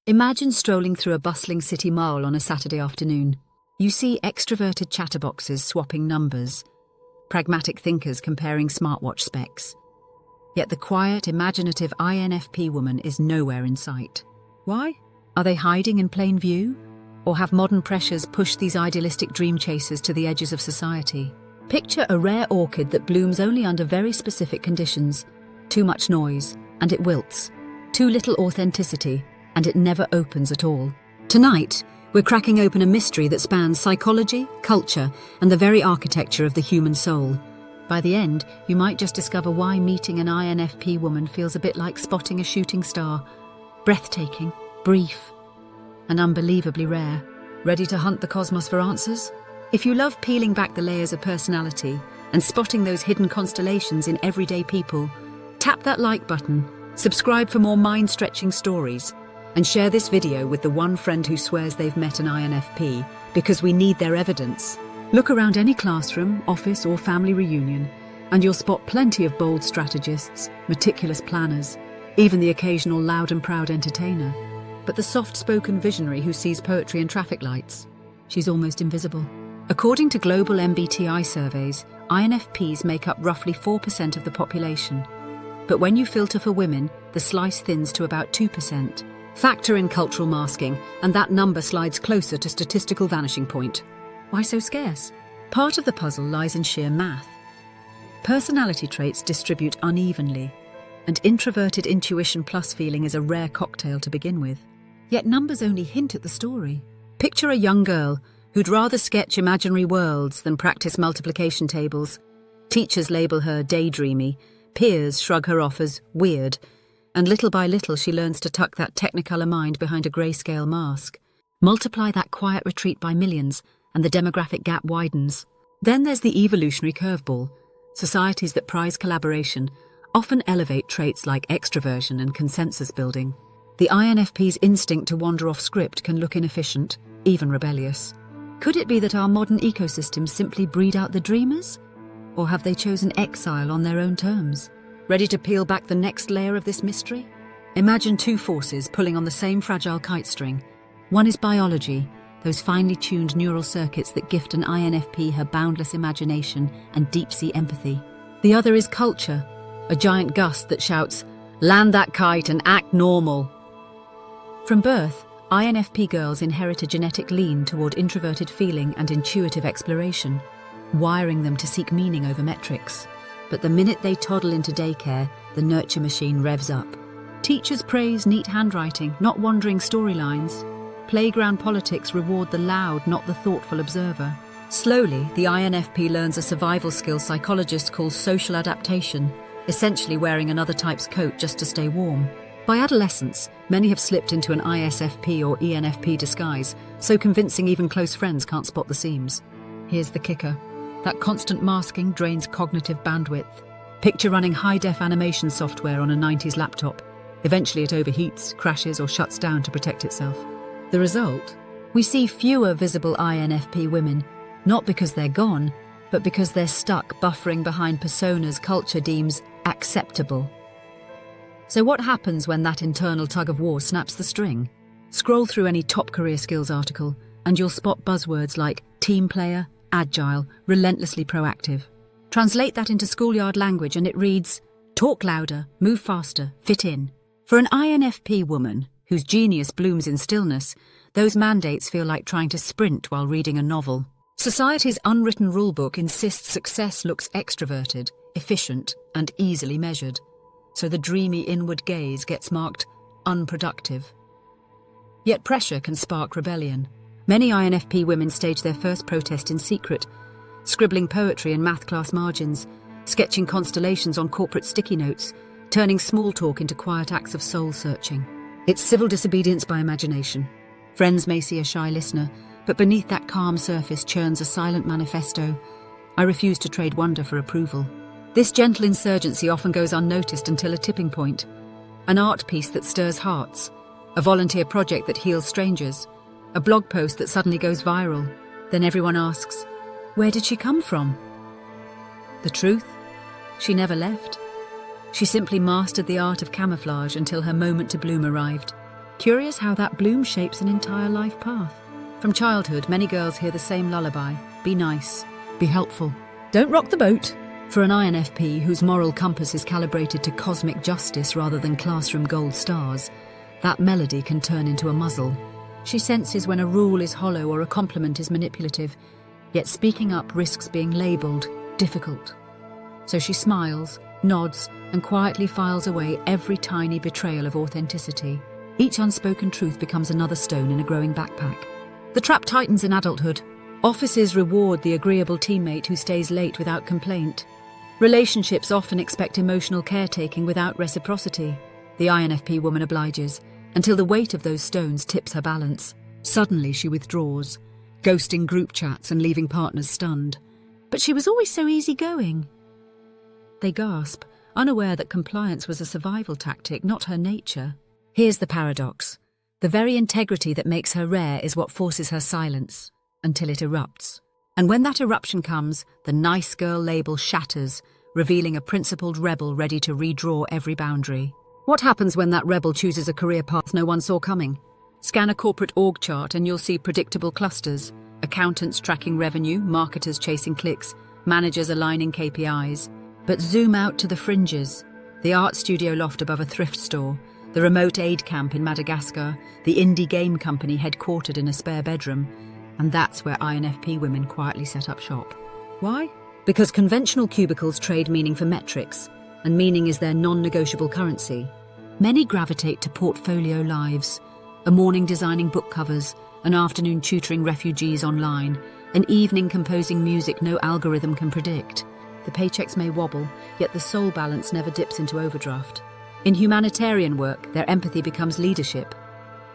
Imagine strolling through a bustling city mall on a Saturday afternoon. You see extroverted chatterboxes swapping numbers, pragmatic thinkers comparing smartwatch specs. Yet the quiet, imaginative INFP woman is nowhere in sight. Why? Are they hiding in plain view? Or have modern pressures pushed these idealistic dream chasers to the edges of society? Picture a rare orchid that blooms only under very specific conditions. Too much noise, and it wilts. Too little authenticity, and it never opens at all. Tonight, we're cracking open a mystery that spans psychology, culture, and the very architecture of the human soul. By the end, you might just discover why meeting an INFP woman feels a bit like spotting a shooting star. Breathtaking, brief, and unbelievably rare. Ready to hunt the cosmos for answers? If you love peeling back the layers of personality and spotting those hidden constellations in everyday people, tap that like button, subscribe for more mind-stretching stories, and share this video with the one friend who swears they've met an INFP, because we need their evidence. Look around any classroom, office, or family reunion, and you'll spot plenty of bold strategists, meticulous planners, even the occasional loud and proud entertainer. But the soft-spoken visionary who sees poetry in traffic lights, she's almost invisible. According to global MBTI surveys, INFPs make up roughly 4% of the population. But when you filter for women, the slice thins to about 2%. Factor in cultural masking, and that number slides closer to statistical vanishing point. Why so scarce? Part of the puzzle lies in sheer math. Personality traits distribute unevenly, and introverted intuition plus feeling is a rare cocktail to begin with. Yet numbers only hint at the story. Picture a young girl who'd rather sketch imaginary worlds than practice multiplication tables. Teachers label her daydreamy, peers shrug her off as weird, and little by little she learns to tuck that technicolor mind behind a grayscale mask. Multiply that quiet retreat by millions, and the demographic gap widens. Then there's the evolutionary curveball. Societies that prize collaboration often elevate traits like extroversion and consensus building. The INFP's instinct to wander off script can look inefficient, even rebellious. Could it be that our modern ecosystems simply breed out the dreamers? Or have they chosen exile on their own terms? Ready to peel back the next layer of this mystery? Imagine two forces pulling on the same fragile kite string. One is biology, those finely tuned neural circuits that gift an INFP her boundless imagination and deep-sea empathy. The other is culture, a giant gust that shouts, "Land that kite and act normal." From birth, INFP girls inherit a genetic lean toward introverted feeling and intuitive exploration, wiring them to seek meaning over metrics. But the minute they toddle into daycare, the nurture machine revs up. Teachers praise neat handwriting, not wandering storylines. Playground politics reward the loud, not the thoughtful observer. Slowly, the INFP learns a survival skill psychologists call social adaptation, essentially wearing another type's coat just to stay warm. By adolescence, many have slipped into an ISFP or ENFP disguise, so convincing even close friends can't spot the seams. Here's the kicker. That constant masking drains cognitive bandwidth. Picture running high-def animation software on a 90s laptop. Eventually it overheats, crashes, or shuts down to protect itself. The result? We see fewer visible INFP women, not because they're gone, but because they're stuck buffering behind personas culture deems acceptable. So what happens when that internal tug-of-war snaps the string? Scroll through any top career skills article, and you'll spot buzzwords like team player, agile, relentlessly proactive. Translate that into schoolyard language and it reads, talk louder, move faster, fit in. For an INFP woman, whose genius blooms in stillness, those mandates feel like trying to sprint while reading a novel. Society's unwritten rulebook insists success looks extroverted, efficient, and easily measured. So the dreamy inward gaze gets marked unproductive. Yet pressure can spark rebellion. Many INFP women stage their first protest in secret, scribbling poetry in math class margins, sketching constellations on corporate sticky notes, turning small talk into quiet acts of soul-searching. It's civil disobedience by imagination. Friends may see a shy listener, but beneath that calm surface churns a silent manifesto. I refuse to trade wonder for approval. This gentle insurgency often goes unnoticed until a tipping point. An art piece that stirs hearts, a volunteer project that heals strangers, a blog post that suddenly goes viral. Then everyone asks, where did she come from? The truth? She never left. She simply mastered the art of camouflage until her moment to bloom arrived. Curious how that bloom shapes an entire life path. From childhood, many girls hear the same lullaby: be nice, be helpful, don't rock the boat. For an INFP whose moral compass is calibrated to cosmic justice rather than classroom gold stars, that melody can turn into a muzzle. She senses when a rule is hollow or a compliment is manipulative, yet speaking up risks being labelled difficult. So she smiles, nods, and quietly files away every tiny betrayal of authenticity. Each unspoken truth becomes another stone in a growing backpack. The trap tightens in adulthood. Offices reward the agreeable teammate who stays late without complaint. Relationships often expect emotional caretaking without reciprocity. The INFP woman obliges, until the weight of those stones tips her balance. Suddenly she withdraws, ghosting group chats and leaving partners stunned. But she was always so easygoing. They gasp, unaware that compliance was a survival tactic, not her nature. Here's the paradox. The very integrity that makes her rare is what forces her silence, until it erupts. And when that eruption comes, the nice girl label shatters, revealing a principled rebel ready to redraw every boundary. What happens when that rebel chooses a career path no one saw coming? Scan a corporate org chart and you'll see predictable clusters: accountants tracking revenue, marketers chasing clicks, managers aligning KPIs. But zoom out to the fringes: the art studio loft above a thrift store, the remote aid camp in Madagascar, the indie game company headquartered in a spare bedroom. And that's where INFP women quietly set up shop. Why? Because conventional cubicles trade meaning for metrics, and meaning is their non-negotiable currency. Many gravitate to portfolio lives: a morning designing book covers, an afternoon tutoring refugees online, an evening composing music no algorithm can predict. The paychecks may wobble, yet the soul balance never dips into overdraft. In humanitarian work, their empathy becomes leadership.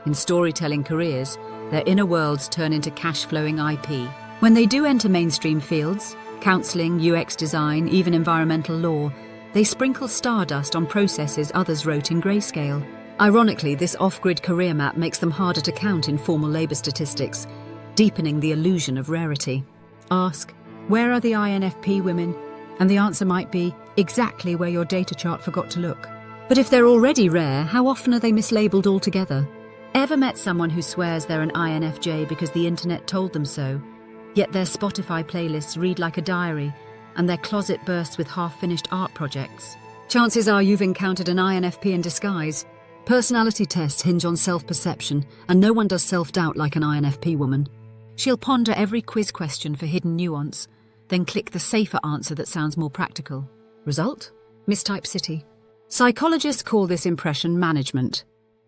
In storytelling careers, their inner worlds turn into cash-flowing IP. When they do enter mainstream fields, counselling, UX design, even environmental law, they sprinkle stardust on processes others wrote in grayscale. Ironically, this off-grid career map makes them harder to count in formal labour statistics, deepening the illusion of rarity. Ask, where are the INFP women? And the answer might be, exactly where your data chart forgot to look. But if they're already rare, how often are they mislabelled altogether? Ever met someone who swears they're an INFJ because the internet told them so, yet their Spotify playlists read like a diary and their closet bursts with half-finished art projects? Chances are you've encountered an INFP in disguise. Personality tests hinge on self-perception, and no one does self-doubt like an INFP woman. She'll ponder every quiz question for hidden nuance, then click the safer answer that sounds more practical. Result? Mistype city. Psychologists call this impression management.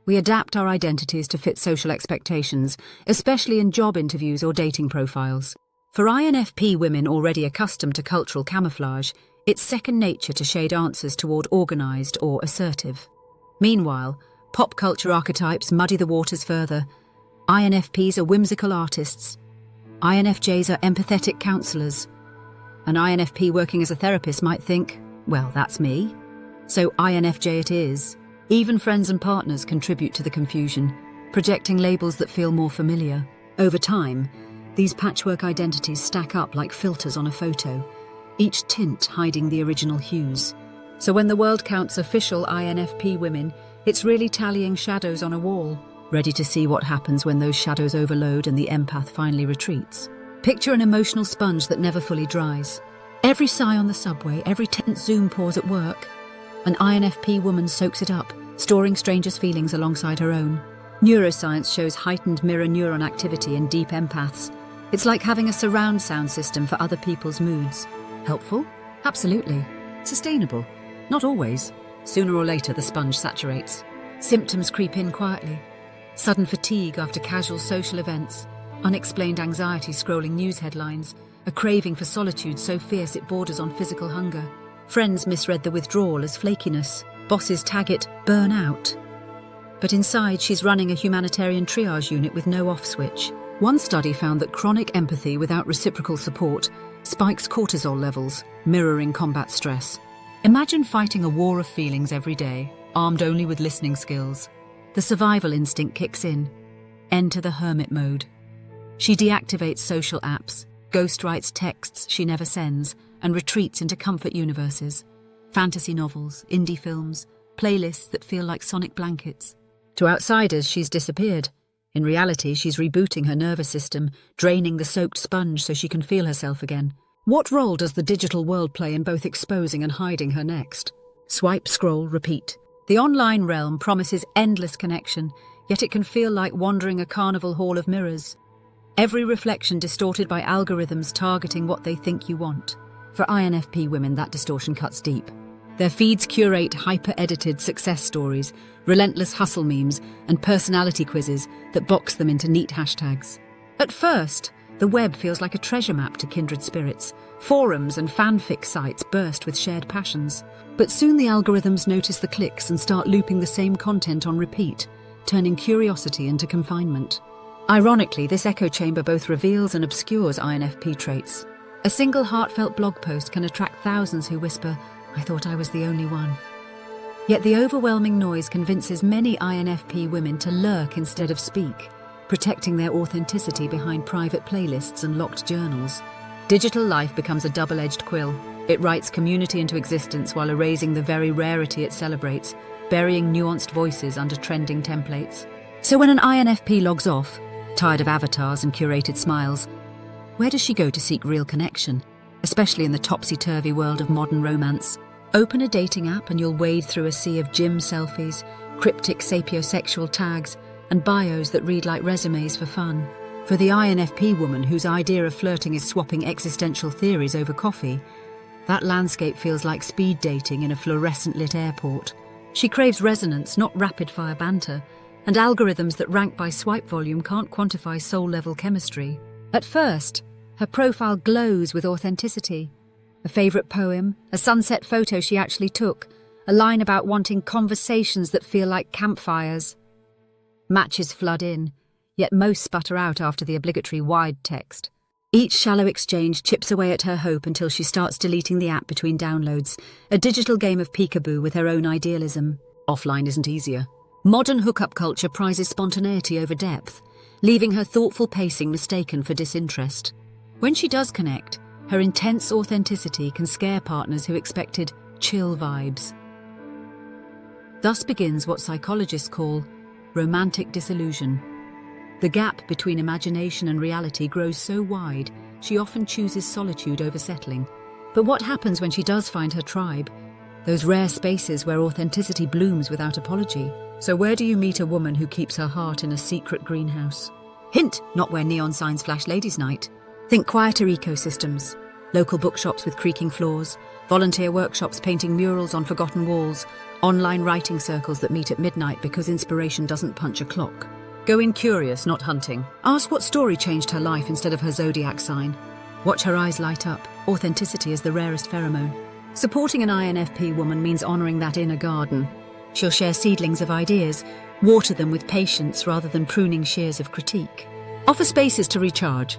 We adapt our identities to fit social expectations, especially in job interviews or dating profiles. For INFP women already accustomed to cultural camouflage, it's second nature to shade answers toward organised or assertive. Meanwhile, pop culture archetypes muddy the waters further. INFPs are whimsical artists. INFJs are empathetic counsellors. An INFP working as a therapist might think, well, that's me. So INFJ it is. Even friends and partners contribute to the confusion, projecting labels that feel more familiar. Over time, these patchwork identities stack up like filters on a photo, each tint hiding the original hues. So when the world counts official INFP women, it's really tallying shadows on a wall, ready to see what happens when those shadows overload and the empath finally retreats. Picture an emotional sponge that never fully dries. Every sigh on the subway, every tense Zoom pause at work, an INFP woman soaks it up, storing strangers' feelings alongside her own. Neuroscience shows heightened mirror neuron activity in deep empaths. It's like having a surround sound system for other people's moods. Helpful? Absolutely. Sustainable? Not always. Sooner or later, the sponge saturates. Symptoms creep in quietly. Sudden fatigue after casual social events, unexplained anxiety scrolling news headlines, a craving for solitude so fierce it borders on physical hunger. Friends misread the withdrawal as flakiness. Bosses tag it burnout. But inside, she's running a humanitarian triage unit with no off switch. One study found that chronic empathy without reciprocal support spikes cortisol levels, mirroring combat stress. Imagine fighting a war of feelings every day, armed only with listening skills. The survival instinct kicks in. Enter the hermit mode. She deactivates social apps, ghostwrites texts she never sends, and retreats into comfort universes. Fantasy novels, indie films, playlists that feel like sonic blankets. To outsiders, she's disappeared. In reality, she's rebooting her nervous system, draining the soaked sponge so she can feel herself again. What role does the digital world play in both exposing and hiding her next? Swipe, scroll, repeat. The online realm promises endless connection, yet it can feel like wandering a carnival hall of mirrors. Every reflection distorted by algorithms targeting what they think you want. For INFP women, that distortion cuts deep. Their feeds curate hyper-edited success stories, relentless hustle memes, and personality quizzes that box them into neat hashtags. At first, the web feels like a treasure map to kindred spirits. Forums and fanfic sites burst with shared passions. But soon the algorithms notice the clicks and start looping the same content on repeat, turning curiosity into confinement. Ironically, this echo chamber both reveals and obscures INFP traits. A single heartfelt blog post can attract thousands who whisper, "I thought I was the only one." Yet the overwhelming noise convinces many INFP women to lurk instead of speak, protecting their authenticity behind private playlists and locked journals. Digital life becomes a double-edged quill. It writes community into existence while erasing the very rarity it celebrates, burying nuanced voices under trending templates. So when an INFP logs off, tired of avatars and curated smiles, where does she go to seek real connection, especially in the topsy-turvy world of modern romance? Open a dating app and you'll wade through a sea of gym selfies, cryptic sapiosexual tags, and bios that read like resumes for fun. For the INFP woman whose idea of flirting is swapping existential theories over coffee, that landscape feels like speed dating in a fluorescent-lit airport. She craves resonance, not rapid-fire banter, and algorithms that rank by swipe volume can't quantify soul-level chemistry. At first, her profile glows with authenticity. A favourite poem, a sunset photo she actually took, a line about wanting conversations that feel like campfires. Matches flood in, yet most sputter out after the obligatory wide text. Each shallow exchange chips away at her hope until she starts deleting the app between downloads, a digital game of peekaboo with her own idealism. Offline isn't easier. Modern hookup culture prizes spontaneity over depth, leaving her thoughtful pacing mistaken for disinterest. When she does connect, her intense authenticity can scare partners who expected chill vibes. Thus begins what psychologists call romantic disillusion. The gap between imagination and reality grows so wide, she often chooses solitude over settling. But what happens when she does find her tribe? Those rare spaces where authenticity blooms without apology. So where do you meet a woman who keeps her heart in a secret greenhouse? Hint, not where neon signs flash ladies' night. Think quieter ecosystems. Local bookshops with creaking floors, volunteer workshops painting murals on forgotten walls, online writing circles that meet at midnight because inspiration doesn't punch a clock. Go in curious, not hunting. Ask what story changed her life instead of her zodiac sign. Watch her eyes light up. Authenticity is the rarest pheromone. Supporting an INFP woman means honouring that inner garden. She'll share seedlings of ideas, water them with patience rather than pruning shears of critique. Offer spaces to recharge.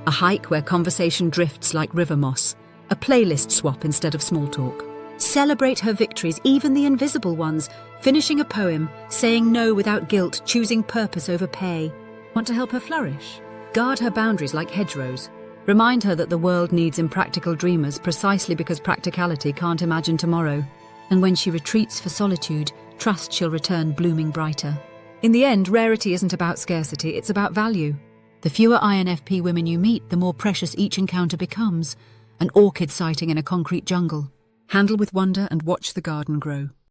A hike where conversation drifts like river moss. A playlist swap instead of small talk. Celebrate her victories, even the invisible ones, finishing a poem, saying no without guilt, choosing purpose over pay. Want to help her flourish? Guard her boundaries like hedgerows. Remind her that the world needs impractical dreamers precisely because practicality can't imagine tomorrow. And when she retreats for solitude, trust she'll return blooming brighter. In the end, rarity isn't about scarcity, it's about value. The fewer INFP women you meet, the more precious each encounter becomes, an orchid sighting in a concrete jungle. Handle with wonder and watch the garden grow.